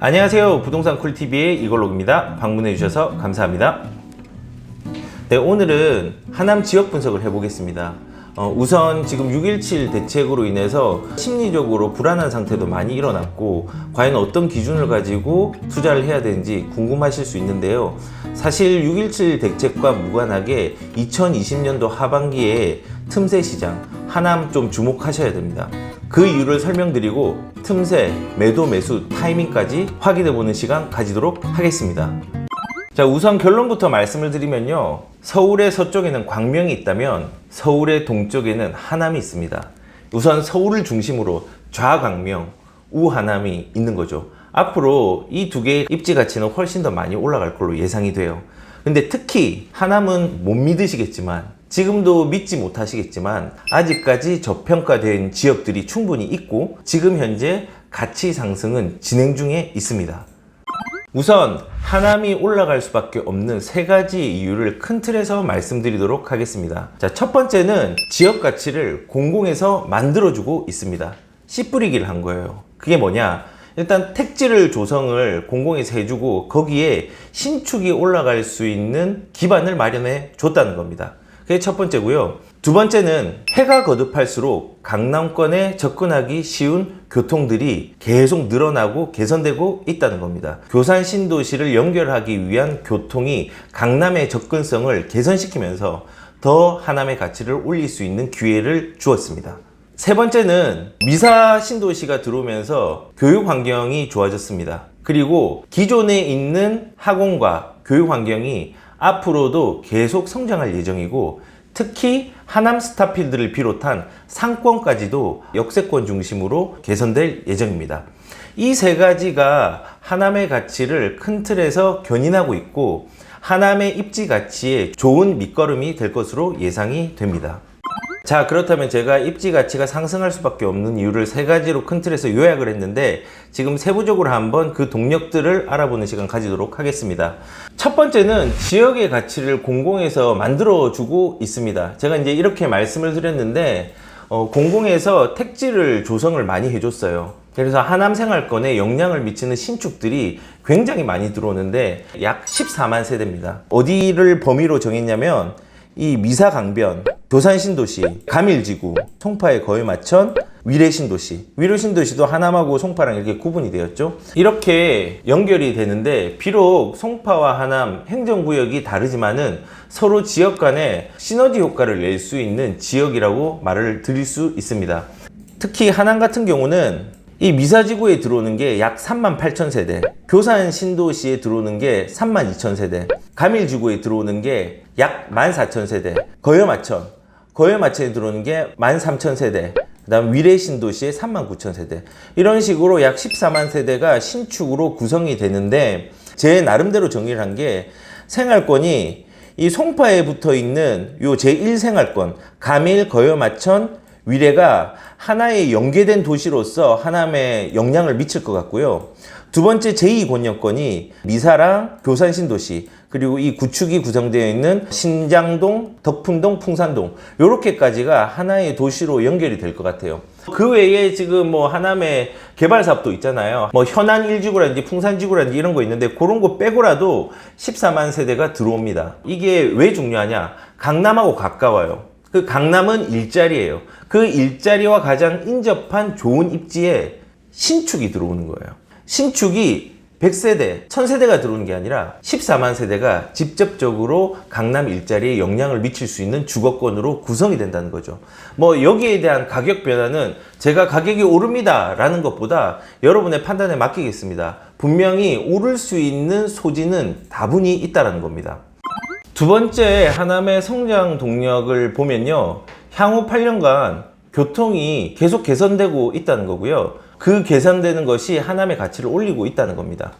안녕하세요. 부동산 쿨TV의 이걸록입니다. 방문해 주셔서 감사합니다. 네, 오늘은 하남 지역 분석을 해보겠습니다. 우선 지금 6.17 대책으로 인해서 심리적으로 불안한 상태도 많이 일어났고, 과연 어떤 기준을 가지고 투자를 해야 되는지 궁금하실 수 있는데요. 사실 6.17 대책과 무관하게 2020년도 하반기에 틈새 시장, 하남 좀 주목하셔야 됩니다. 그 이유를 설명드리고 틈새, 매도 매수 타이밍까지 확인해보는 시간 가지도록 하겠습니다. 자, 우선 결론부터 말씀을 드리면요, 서울의 서쪽에는 광명이 있다면 서울의 동쪽에는 하남이 있습니다. 우선 서울을 중심으로 좌광명, 우하남이 있는 거죠. 앞으로 이 두 개의 입지 가치는 훨씬 더 많이 올라갈 걸로 예상이 돼요. 근데 특히 하남은 못 믿으시겠지만, 지금도 믿지 못하시겠지만, 아직까지 저평가된 지역들이 충분히 있고 지금 현재 가치 상승은 진행 중에 있습니다. 우선 하남이 올라갈 수밖에 없는 세 가지 이유를 큰 틀에서 말씀드리도록 하겠습니다. 자, 첫 번째는 지역 가치를 공공에서 만들어주고 있습니다. 씨 뿌리기를 한 거예요. 그게 뭐냐? 일단 택지를 조성을 공공에서 해주고 거기에 신축이 올라갈 수 있는 기반을 마련해 줬다는 겁니다. 그게 첫 번째고요. 두 번째는 해가 거듭할수록 강남권에 접근하기 쉬운 교통들이 계속 늘어나고 개선되고 있다는 겁니다. 교산 신도시를 연결하기 위한 교통이 강남의 접근성을 개선시키면서 더 하남의 가치를 올릴 수 있는 기회를 주었습니다. 세 번째는 미사 신도시가 들어오면서 교육 환경이 좋아졌습니다. 그리고 기존에 있는 학원과 교육 환경이 앞으로도 계속 성장할 예정이고, 특히 하남 스타필드를 비롯한 상권까지도 역세권 중심으로 개선될 예정입니다. 이 세 가지가 하남의 가치를 큰 틀에서 견인하고 있고, 하남의 입지 가치에 좋은 밑거름이 될 것으로 예상이 됩니다. 자, 그렇다면 제가 입지 가치가 상승할 수밖에 없는 이유를 세 가지로 큰 틀에서 요약을 했는데, 지금 세부적으로 한번 그 동력들을 알아보는 시간 가지도록 하겠습니다. 첫 번째는 지역의 가치를 공공에서 만들어주고 있습니다. 제가 이제 이렇게 말씀을 드렸는데, 공공에서 택지를 조성을 많이 해줬어요. 그래서 하남 생활권에 영향을 미치는 신축들이 굉장히 많이 들어오는데 약 14만 세대입니다. 어디를 범위로 정했냐면, 이 미사강변, 교산신도시, 가밀지구, 송파의 거유마천, 위례신도시. 위례신도시도 하남하고 송파랑 이렇게 구분이 되었죠. 이렇게 연결이 되는데, 비록 송파와 하남 행정구역이 다르지만은 서로 지역 간에 시너지 효과를 낼 수 있는 지역이라고 말을 드릴 수 있습니다. 특히 하남 같은 경우는 이 미사지구에 들어오는 게 약 3만 8천 세대, 교산 신도시에 들어오는 게 3만 2천 세대, 가밀지구에 들어오는 게 약 1만 4천 세대, 거여마천에 들어오는 게 1만 3천 세대, 그 다음 위례 신도시에 3만 9천 세대, 이런 식으로 약 14만 세대가 신축으로 구성이 되는데, 제 나름대로 정리를 한 게, 생활권이 이 송파에 붙어 있는 요 제1생활권, 가밀, 거여마천, 위례가 하나의 연계된 도시로서 하남에 영향을 미칠 것 같고요. 두 번째 제2권역권이 미사랑 교산신도시, 그리고 이 구축이 구성되어 있는 신장동, 덕푼동, 풍산동, 요렇게까지가 하나의 도시로 연결이 될 것 같아요. 그 외에 지금 뭐 하남에 개발 사업도 있잖아요. 뭐 현안 1지구라든지 풍산지구라든지 이런 거 있는데, 그런 거 빼고라도 14만 세대가 들어옵니다. 이게 왜 중요하냐? 강남하고 가까워요. 그 강남은 일자리예요. 그 일자리와 가장 인접한 좋은 입지에 신축이 들어오는 거예요. 신축이 100세대, 1000세대가 들어오는 게 아니라 14만 세대가 직접적으로 강남 일자리에 영향을 미칠 수 있는 주거권으로 구성이 된다는 거죠. 뭐 여기에 대한 가격 변화는 제가 가격이 오릅니다 라는 것보다 여러분의 판단에 맡기겠습니다. 분명히 오를 수 있는 소지는 다분히 있다는 겁니다. 두 번째 하남의 성장 동력을 보면요, 향후 8년간 교통이 계속 개선되고 있다는 거고요. 그 개선되는 것이 하남의 가치를 올리고 있다는 겁니다.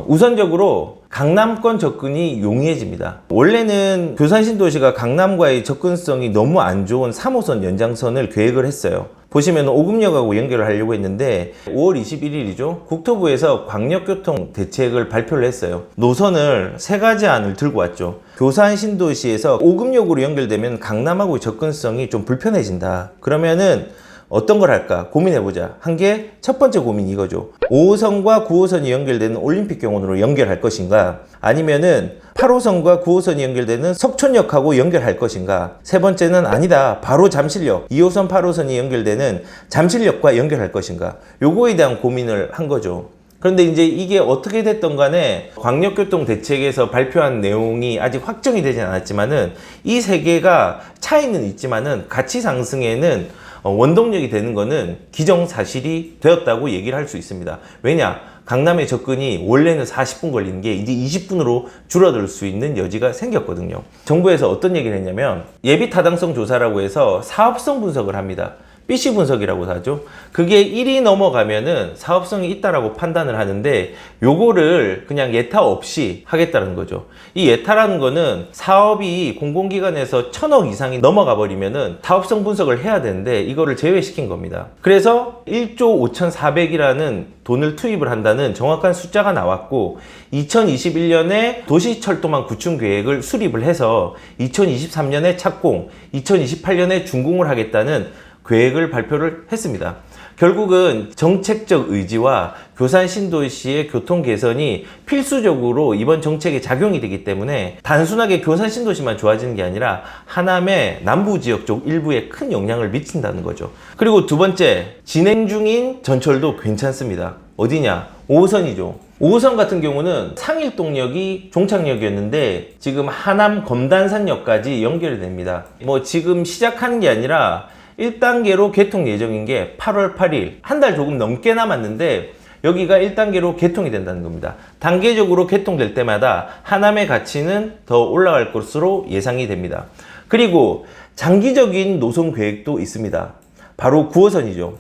우선적으로 강남권 접근이 용이해집니다. 원래는 교산신도시가 강남과의 접근성이 너무 안 좋은 3호선 연장선을 계획을 했어요. 보시면 오금역하고 연결을 하려고 했는데 5월 21일이죠. 국토부에서 광역교통 대책을 발표를 했어요. 노선을 세 가지 안을 들고 왔죠. 교산신도시에서 오금역으로 연결되면 강남하고 접근성이 좀 불편해진다. 그러면은 어떤 걸 할까 고민해보자 한 게 첫 번째 고민이 이거죠. 5호선과 9호선이 연결되는 올림픽공원으로 연결할 것인가, 아니면은 8호선과 9호선이 연결되는 석촌역하고 연결할 것인가. 세 번째는 아니다, 바로 잠실역 2호선 8호선이 연결되는 잠실역과 연결할 것인가. 요거에 대한 고민을 한 거죠. 그런데 이제 이게 어떻게 됐던 간에 광역교통대책에서 발표한 내용이 아직 확정이 되진 않았지만은 이 세 개가 차이는 있지만은 가치 상승에는 원동력이 되는 거는 기정사실이 되었다고 얘기를 할 수 있습니다. 왜냐? 강남의 접근이 원래는 40분 걸리는 게 이제 20분으로 줄어들 수 있는 여지가 생겼거든요. 정부에서 어떤 얘기를 했냐면 예비 타당성 조사라고 해서 사업성 분석을 합니다. BC 분석이라고 하죠. 그게 1이 넘어가면은 사업성이 있다라고 판단을 하는데 요거를 그냥 예타 없이 하겠다는 거죠. 이 예타라는 거는 사업이 공공기관에서 1000억 이상이 넘어가 버리면은 사업성 분석을 해야 되는데 이거를 제외시킨 겁니다. 그래서 1조 5400이라는 돈을 투입을 한다는 정확한 숫자가 나왔고 2021년에 도시철도망 구축 계획을 수립을 해서 2023년에 착공, 2028년에 준공을 하겠다는 계획을 발표를 했습니다. 결국은 정책적 의지와 교산 신도시의 교통 개선이 필수적으로 이번 정책에 작용이 되기 때문에 단순하게 교산 신도시만 좋아지는 게 아니라 하남의 남부 지역 쪽 일부에 큰 영향을 미친다는 거죠. 그리고 두 번째, 진행 중인 전철도 괜찮습니다. 어디냐? 5호선이죠. 5호선 같은 경우는 상일동역이 종착역이었는데 지금 하남 검단산역까지 연결이 됩니다. 뭐 지금 시작하는 게 아니라 1단계로 개통 예정인 게 8월 8일, 한 달 조금 넘게 남았는데 여기가 1단계로 개통이 된다는 겁니다. 단계적으로 개통될 때마다 하남의 가치는 더 올라갈 것으로 예상이 됩니다. 그리고 장기적인 노선 계획도 있습니다. 바로 9호선이죠.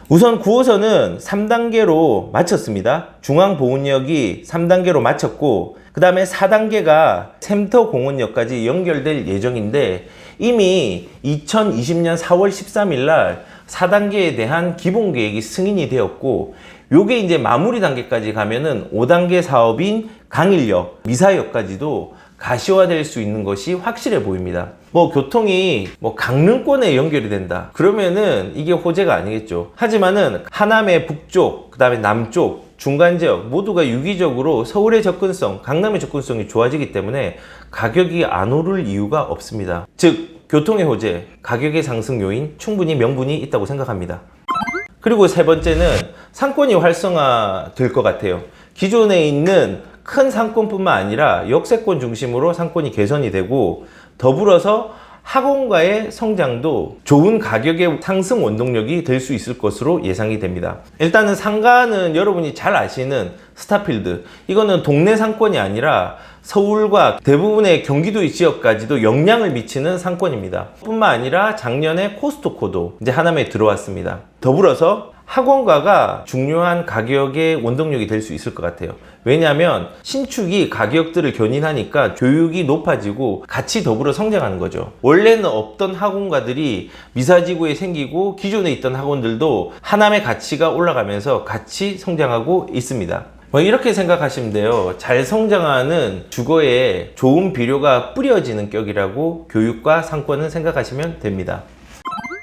우선 9호선은 3단계로 마쳤습니다. 중앙보훈역이 3단계로 마쳤고 그 다음에 4단계가 샘터공원역까지 연결될 예정인데 이미 2020년 4월 13일 날 4단계에 대한 기본계획이 승인이 되었고 요게 이제 마무리 단계까지 가면은 5단계 사업인 강일역, 미사역까지도 가시화될 수 있는 것이 확실해 보입니다. 뭐 교통이 강릉권에 연결이 된다 그러면은 이게 호재가 아니겠죠. 하지만은 하남의 북쪽, 그 다음에 남쪽, 중간 지역 모두가 유기적으로 서울의 접근성, 강남의 접근성이 좋아지기 때문에 가격이 안 오를 이유가 없습니다. 즉 교통의 호재, 가격의 상승 요인 충분히 명분이 있다고 생각합니다. 그리고 세 번째는 상권이 활성화될 것 같아요. 기존에 있는 큰 상권뿐만 아니라 역세권 중심으로 상권이 개선이 되고 더불어서 학원가의 성장도 좋은 가격의 상승 원동력이 될 수 있을 것으로 예상이 됩니다. 일단은 상가는 여러분이 잘 아시는 스타필드, 이거는 동네 상권이 아니라 서울과 대부분의 경기도 지역까지도 영향을 미치는 상권입니다. 뿐만 아니라 작년에 코스트코도 이제 하남에 들어왔습니다. 더불어서 학원가가 중요한 가격의 원동력이 될 수 있을 것 같아요. 왜냐하면 신축이 가격들을 견인하니까 교육이 높아지고 같이 더불어 성장하는 거죠. 원래는 없던 학원가들이 미사지구에 생기고 기존에 있던 학원들도 하남의 가치가 올라가면서 같이 성장하고 있습니다. 이렇게 생각하시면 돼요. 잘 성장하는 주거에 좋은 비료가 뿌려지는 격이라고 교육과 상권은 생각하시면 됩니다.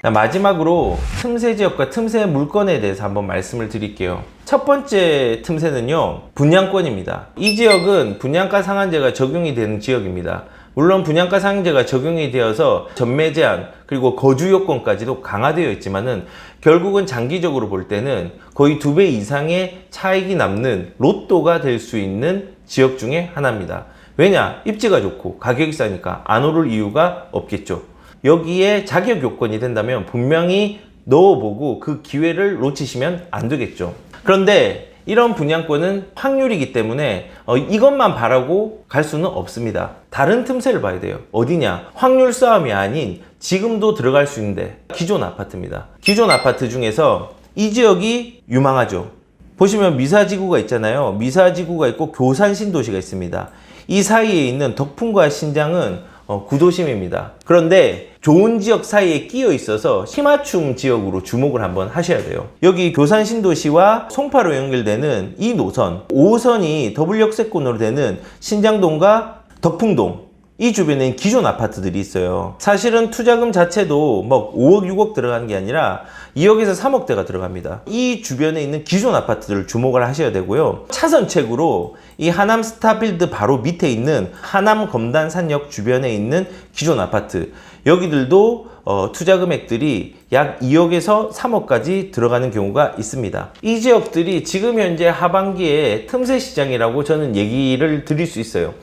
마지막으로 틈새 지역과 틈새 물건에 대해서 한번 말씀을 드릴게요. 첫 번째 틈새는요, 분양권입니다. 이 지역은 분양가 상한제가 적용이 되는 지역입니다. 물론 분양가 상한제가 적용이 되어서 전매 제한 그리고 거주 요건까지도 강화되어 있지만은 결국은 장기적으로 볼 때는 거의 2배 이상의 차익이 남는 로또가 될 수 있는 지역 중에 하나입니다. 왜냐? 입지가 좋고 가격이 싸니까 안 오를 이유가 없겠죠. 여기에 자격 요건이 된다면 분명히 넣어보고 그 기회를 놓치시면 안 되겠죠. 그런데 이런 분양권은 확률이기 때문에 이것만 바라고 갈 수는 없습니다. 다른 틈새를 봐야 돼요. 어디냐? 확률 싸움이 아닌 지금도 들어갈 수 있는데 기존 아파트입니다. 기존 아파트 중에서 이 지역이 유망하죠. 보시면 미사지구가 있잖아요. 미사지구가 있고 교산 신도시가 있습니다. 이 사이에 있는 덕풍과 신장은 구도심입니다. 그런데 좋은 지역 사이에 끼어 있어서 희맞춤 지역으로 주목을 한번 하셔야 돼요. 여기 교산 신도시와 송파로 연결되는 이 노선 5호선이 더블 역세권으로 되는 신장동과 덕풍동, 이 주변에 기존 아파트들이 있어요. 사실은 투자금 자체도 뭐 5억, 6억 들어가는 게 아니라 2억에서 3억대가 들어갑니다. 이 주변에 있는 기존 아파트들을 주목을 하셔야 되고요. 차선책으로 이 하남 스타필드 바로 밑에 있는 하남 검단산역 주변에 있는 기존 아파트, 여기들도 투자 금액들이 약 2억에서 3억까지 들어가는 경우가 있습니다. 이 지역들이 지금 현재 하반기에 틈새 시장이라고 저는 얘기를 드릴 수 있어요.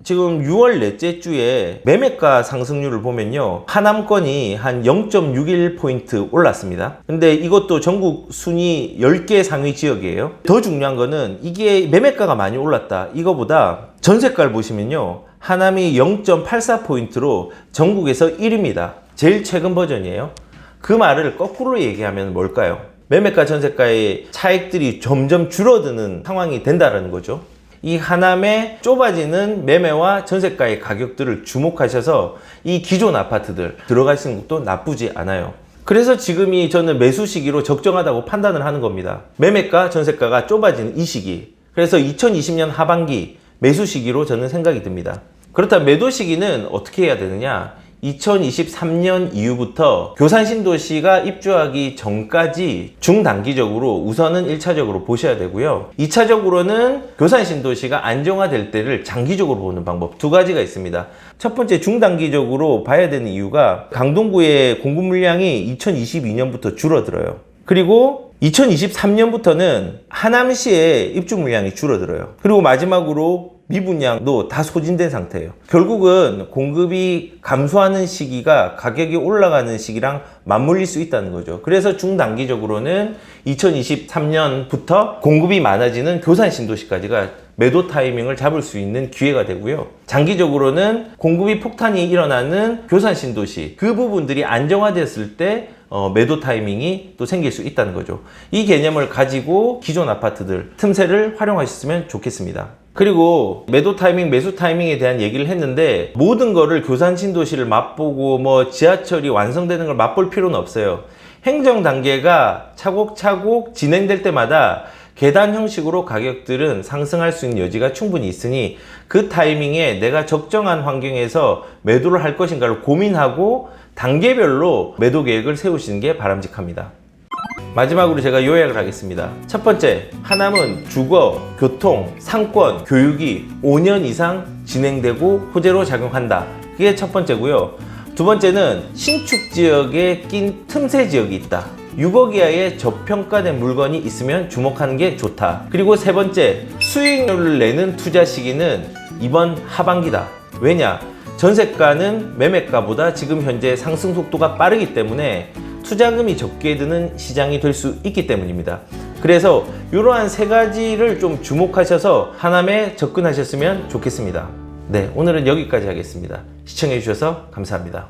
지금 6월 넷째 주에 매매가 상승률을 보면요, 하남권이 한 0.61포인트 올랐습니다. 근데 이것도 전국 순위 10개 상위 지역이에요. 더 중요한 거는 이게 매매가가 많이 올랐다, 이거보다 전세가를 보시면요, 하남이 0.84포인트로 전국에서 1위입니다. 제일 최근 버전이에요. 그 말을 거꾸로 얘기하면 뭘까요? 매매가 전세가의 차익들이 점점 줄어드는 상황이 된다는 거죠. 이 하남의 좁아지는 매매와 전세가의 가격들을 주목하셔서 이 기존 아파트들 들어가시는 것도 나쁘지 않아요. 그래서 지금이 저는 매수 시기로 적정하다고 판단을 하는 겁니다. 매매가 전세가가 좁아지는 이 시기, 그래서 2020년 하반기 매수 시기로 저는 생각이 듭니다. 그렇다면 매도 시기는 어떻게 해야 되느냐? 2023년 이후부터 교산신도시가 입주하기 전까지 중단기적으로 우선은 1차적으로 보셔야 되고요. 2차적으로는 교산신도시가 안정화될 때를 장기적으로 보는 방법, 두 가지가 있습니다. 첫 번째, 중단기적으로 봐야 되는 이유가 강동구의 공급 물량이 2022년부터 줄어들어요. 그리고 2023년부터는 하남시의 입주 물량이 줄어들어요. 그리고 마지막으로 미분양도 다 소진된 상태예요. 결국은 공급이 감소하는 시기가 가격이 올라가는 시기랑 맞물릴 수 있다는 거죠. 그래서 중단기적으로는 2023년부터 공급이 많아지는 교산신도시까지가 매도 타이밍을 잡을 수 있는 기회가 되고요. 장기적으로는 공급이 폭탄이 일어나는 교산신도시, 그 부분들이 안정화됐을 때 매도 타이밍이 또 생길 수 있다는 거죠. 이 개념을 가지고 기존 아파트들 틈새를 활용하셨으면 좋겠습니다. 그리고 매도 타이밍, 매수 타이밍에 대한 얘기를 했는데, 모든 거를 교산신도시를 맛보고 뭐 지하철이 완성되는 걸 맛볼 필요는 없어요. 행정 단계가 차곡차곡 진행될 때마다 계단 형식으로 가격들은 상승할 수 있는 여지가 충분히 있으니, 그 타이밍에 내가 적정한 환경에서 매도를 할 것인가를 고민하고 단계별로 매도 계획을 세우시는 게 바람직합니다. 마지막으로 제가 요약을 하겠습니다. 첫 번째, 하남은 주거, 교통, 상권, 교육이 5년 이상 진행되고 호재로 작용한다. 그게 첫 번째고요. 두 번째는 신축 지역에 낀 틈새 지역이 있다. 6억 이하의 저평가된 물건이 있으면 주목하는 게 좋다. 그리고 세 번째, 수익률을 내는 투자 시기는 이번 하반기다. 왜냐? 전세가는 매매가보다 지금 현재 상승 속도가 빠르기 때문에 투자금이 적게 드는 시장이 될 수 있기 때문입니다. 그래서 이러한 세 가지를 좀 주목하셔서 하남에 접근하셨으면 좋겠습니다. 네, 오늘은 여기까지 하겠습니다. 시청해 주셔서 감사합니다.